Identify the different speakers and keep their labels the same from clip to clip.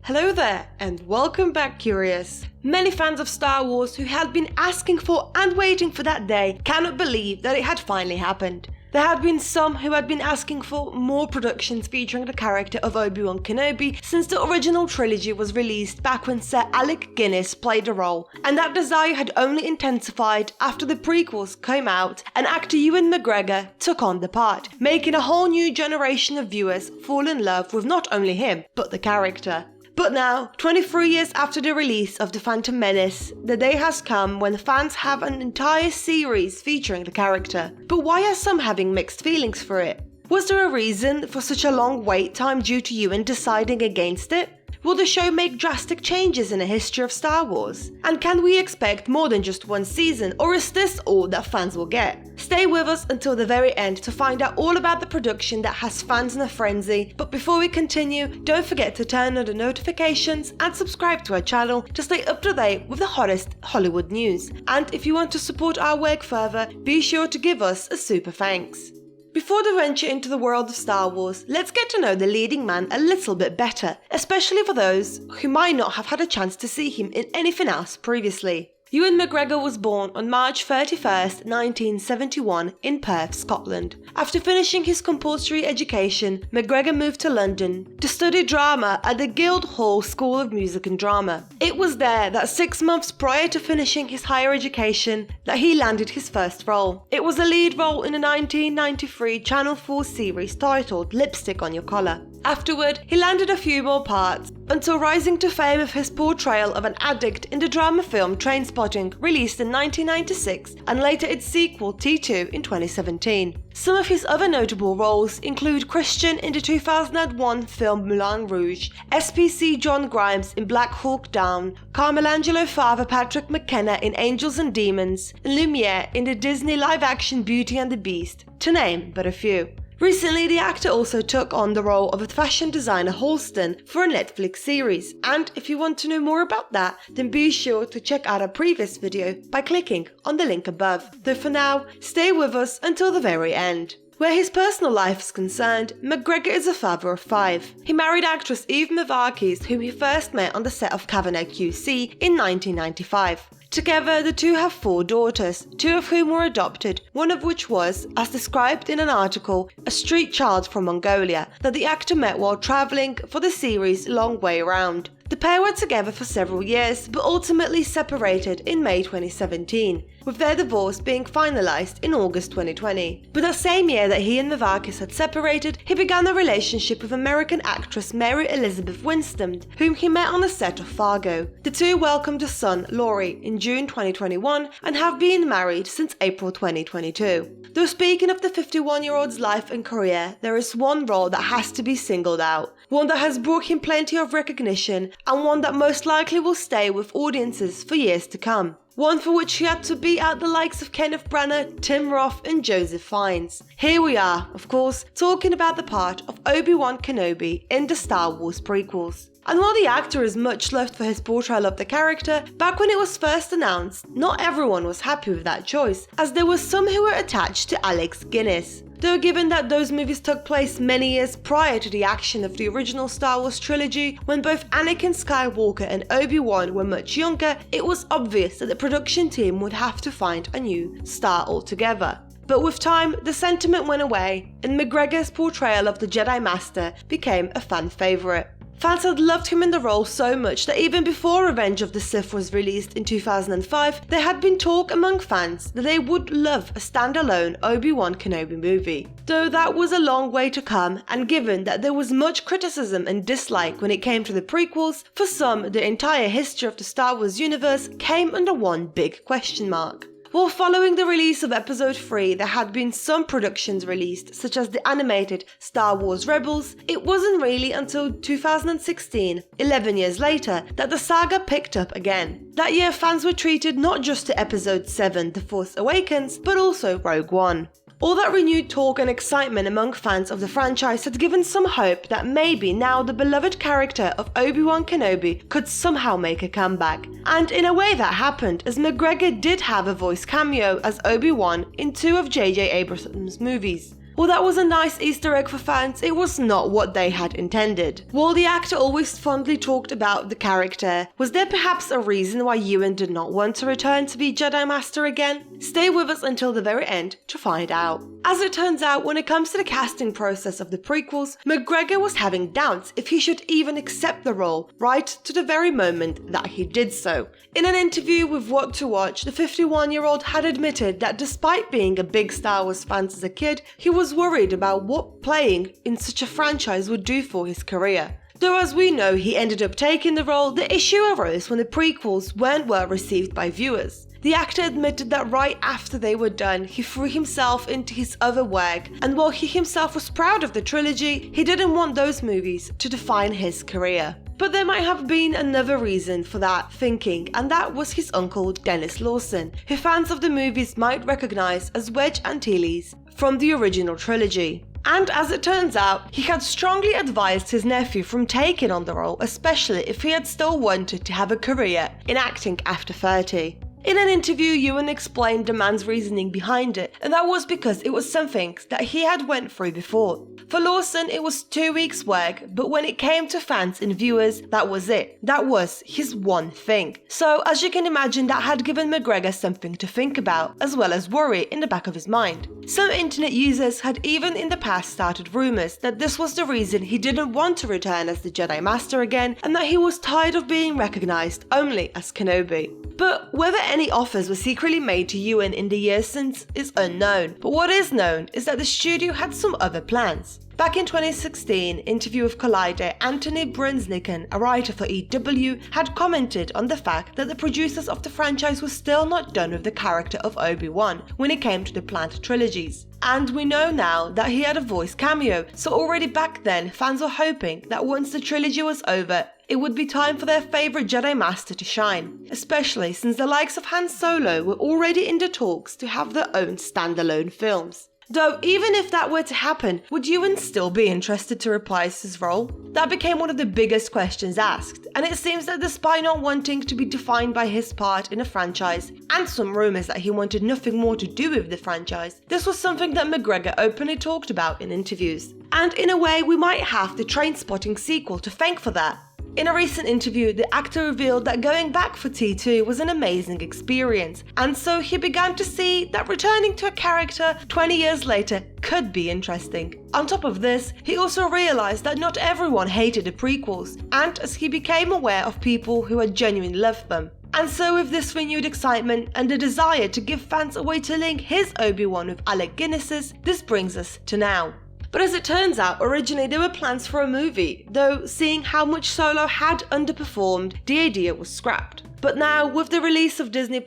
Speaker 1: Hello there, and welcome back, Curious. Many fans of Star Wars who had been asking for and waiting for that day cannot believe that it had finally happened. There had been some who had been asking for more productions featuring the character of Obi-Wan Kenobi since the original trilogy was released back when Sir Alec Guinness played the role, and that desire had only intensified after the prequels came out and actor Ewan McGregor took on the part, making a whole new generation of viewers fall in love with not only him, but the character. But now, 23 years after the release of The Phantom Menace, the day has come when fans have an entire series featuring the character. But why are some having mixed feelings for it? Was there a reason for such a long wait time due to Ewan deciding against it? Will the show make drastic changes in the history of Star Wars? And can we expect more than just one season, or is this all that fans will get? Stay with us until the very end to find out all about the production that has fans in a frenzy, but before we continue, don't forget to turn on the notifications and subscribe to our channel to stay up to date with the hottest Hollywood news. And if you want to support our work further, be sure to give us a super thanks. Before the venture into the world of Star Wars, let's get to know the leading man a little bit better, especially for those who might not have had a chance to see him in anything else previously. Ewan McGregor was born on March 31st, 1971 in Perth, Scotland. After finishing his compulsory education, McGregor moved to London to study drama at the Guildhall School of Music and Drama. It was there that 6 months prior to finishing his higher education that he landed his first role. It was a lead role in a 1993 Channel 4 series titled Lipstick on Your Collar. Afterward, he landed a few more parts, until rising to fame with his portrayal of an addict in the drama film Trainspotting, released in 1996, and later its sequel T2 in 2017. Some of his other notable roles include Christian in the 2001 film Moulin Rouge, SPC John Grimes in Black Hawk Down, Carmilangelo father Patrick McKenna in Angels and Demons, and Lumiere in the Disney live-action Beauty and the Beast, to name but a few. Recently, the actor also took on the role of a fashion designer Halston for a Netflix series, and if you want to know more about that, then be sure to check out our previous video by clicking on the link above. Though for now, stay with us until the very end. Where his personal life is concerned, McGregor is a father of 5. He married actress Eve Mavakis, whom he first met on the set of Cavanagh QC in 1995. Together, the two have 4 daughters, 2 of whom were adopted, one of which was, as described in an article, a street child from Mongolia that the actor met while travelling for the series Long Way Round. The pair were together for several years, but ultimately separated in May 2017, with their divorce being finalised in August 2020. But that same year that he and Mavakis had separated, he began a relationship with American actress Mary Elizabeth Winstead, whom he met on the set of Fargo. The two welcomed a son, Laurie, in June 2021 and have been married since April 2022. Though speaking of the 51-year-old's life and career, there is one role that has to be singled out, one that has brought him plenty of recognition and one that most likely will stay with audiences for years to come. One for which he had to beat out the likes of Kenneth Branagh, Tim Roth and Joseph Fiennes. Here we are, of course, talking about the part of Obi-Wan Kenobi in the Star Wars prequels. And while the actor is much loved for his portrayal of the character, back when it was first announced, not everyone was happy with that choice, as there were some who were attached to Alec Guinness. Though given that those movies took place many years prior to the action of the original Star Wars trilogy, when both Anakin Skywalker and Obi-Wan were much younger, it was obvious that the production team would have to find a new star altogether. But with time, the sentiment went away, and McGregor's portrayal of the Jedi Master became a fan favourite. Fans had loved him in the role so much that even before Revenge of the Sith was released in 2005, there had been talk among fans that they would love a standalone Obi-Wan Kenobi movie. Though that was a long way to come, and given that there was much criticism and dislike when it came to the prequels, for some the entire history of the Star Wars universe came under one big question mark. Well, following the release of Episode 3, there had been some productions released, such as the animated Star Wars Rebels. It wasn't really until 2016, 11 years later, that the saga picked up again. That year, fans were treated not just to Episode 7, The Force Awakens, but also Rogue One. All that renewed talk and excitement among fans of the franchise had given some hope that maybe now the beloved character of Obi-Wan Kenobi could somehow make a comeback. And in a way that happened, as McGregor did have a voice cameo as Obi-Wan in 2 of J.J. Abrams' movies. While that was a nice Easter egg for fans, it was not what they had intended. While the actor always fondly talked about the character, was there perhaps a reason why Ewan did not want to return to be Jedi Master again? Stay with us until the very end to find out. As it turns out, when it comes to the casting process of the prequels, McGregor was having doubts if he should even accept the role, right to the very moment that he did so. In an interview with What to Watch, the 51-year-old had admitted that despite being a big Star Wars fan as a kid, he was worried about what playing in such a franchise would do for his career. Though as we know he ended up taking the role, the issue arose when the prequels weren't well received by viewers. The actor admitted that right after they were done, he threw himself into his other work, and while he himself was proud of the trilogy, he didn't want those movies to define his career. But there might have been another reason for that thinking, and that was his uncle Dennis Lawson, who fans of the movies might recognise as Wedge Antilles from the original trilogy. And as it turns out, he had strongly advised his nephew from taking on the role, especially if he had still wanted to have a career in acting after 30. In an interview, Ewan explained the man's reasoning behind it, and that was because it was something that he had went through before. For Lawson, it was 2 weeks' work, but when it came to fans and viewers, that was it. That was his one thing. So, as you can imagine, that had given McGregor something to think about, as well as worry in the back of his mind. Some internet users had even in the past started rumours that this was the reason he didn't want to return as the Jedi Master again, and that he was tired of being recognised only as Kenobi. But whether any offers were secretly made to Ewan in the years since is unknown. But what is known is that the studio had some other plans. Back in 2016, interview with Collider, Anthony Brunsnicken, a writer for EW, had commented on the fact that the producers of the franchise were still not done with the character of Obi-Wan when it came to the planned trilogies. And we know now that he had a voice cameo, so already back then fans were hoping that once the trilogy was over, it would be time for their favourite Jedi Master to shine, especially since the likes of Han Solo were already in the talks to have their own standalone films. Though, even if that were to happen, would Ewan still be interested to reprise his role? That became one of the biggest questions asked, and it seems that despite not wanting to be defined by his part in a franchise, and some rumours that he wanted nothing more to do with the franchise, this was something that McGregor openly talked about in interviews. And in a way, we might have the Trainspotting sequel to thank for that. In a recent interview, the actor revealed that going back for T2 was an amazing experience, and so he began to see that returning to a character 20 years later could be interesting. On top of this, he also realised that not everyone hated the prequels, and as he became aware of people who had genuinely loved them. And so with this renewed excitement and the desire to give fans a way to link his Obi-Wan with Alec Guinness's, this brings us to now. But as it turns out, originally there were plans for a movie, though seeing how much Solo had underperformed, the idea was scrapped. But now, with the release of Disney+,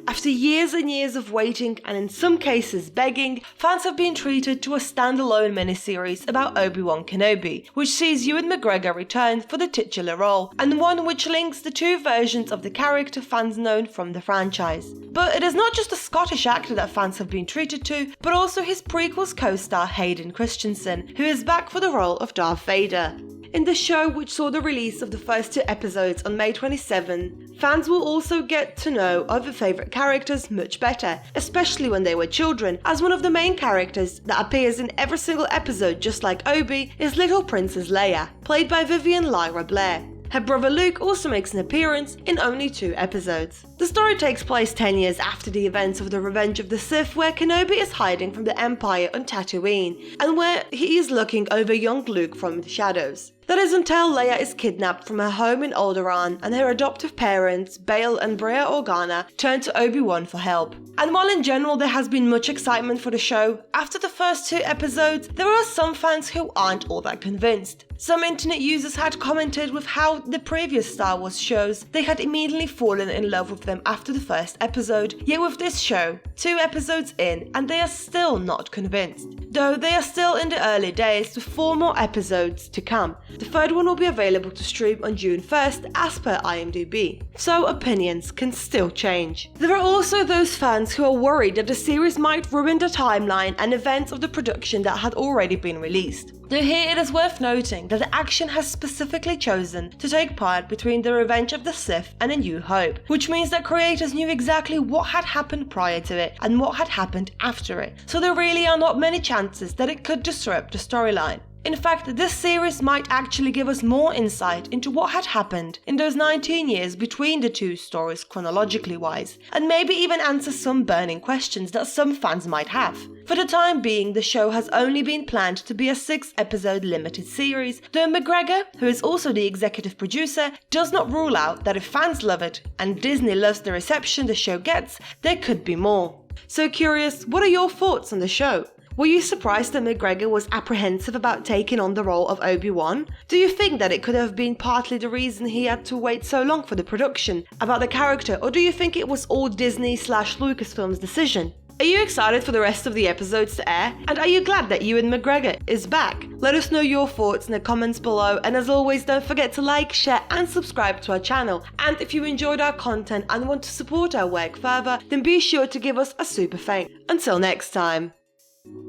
Speaker 1: after years and years of waiting and in some cases begging, fans have been treated to a standalone miniseries about Obi-Wan Kenobi, which sees Ewan McGregor return for the titular role, and one which links the two versions of the character fans known from the franchise. But it is not just a Scottish actor that fans have been treated to, but also his prequels co-star Hayden Christensen, who is back for the role of Darth Vader. In the show, which saw the release of the first 2 episodes on May 27, fans will also get to know other favourite characters much better, especially when they were children, as one of the main characters that appears in every single episode just like Obi is little Princess Leia, played by Vivian Lyra Blair. Her brother Luke also makes an appearance in only 2 episodes. The story takes place 10 years after the events of the Revenge of the Sith, where Kenobi is hiding from the Empire on Tatooine, and where he is looking over young Luke from the shadows. That is until Leia is kidnapped from her home in Alderaan and her adoptive parents, Bail and Brea Organa, turn to Obi-Wan for help. And while in general there has been much excitement for the show, after the first 2 episodes, there are some fans who aren't all that convinced. Some internet users had commented with how the previous Star Wars shows, they had immediately fallen in love with them after the first episode, yet with this show, 2 episodes in, and they are still not convinced. Though they are still in the early days with 4 more episodes to come. The third one will be available to stream on June 1st as per IMDb. So opinions can still change. There are also those fans who are worried that the series might ruin the timeline and events of the production that had already been released. Though here it is worth noting that the action has specifically chosen to take part between the Revenge of the Sith and A New Hope, which means that creators knew exactly what had happened prior to it and what had happened after it, so there really are not many chances that it could disrupt the storyline. In fact, this series might actually give us more insight into what had happened in those 19 years between the two stories chronologically wise, and maybe even answer some burning questions that some fans might have. For the time being, the show has only been planned to be a 6-episode limited series, though McGregor, who is also the executive producer, does not rule out that if fans love it, and Disney loves the reception the show gets, there could be more. So curious, what are your thoughts on the show? Were you surprised that McGregor was apprehensive about taking on the role of Obi-Wan? Do you think that it could have been partly the reason he had to wait so long for the production about the character, or do you think it was all Disney/Lucasfilm's decision? Are you excited for the rest of the episodes to air? And are you glad that Ewan McGregor is back? Let us know your thoughts in the comments below, and as always, don't forget to like, share and subscribe to our channel. And if you enjoyed our content and want to support our work further, then be sure to give us a super thanks. Until next time.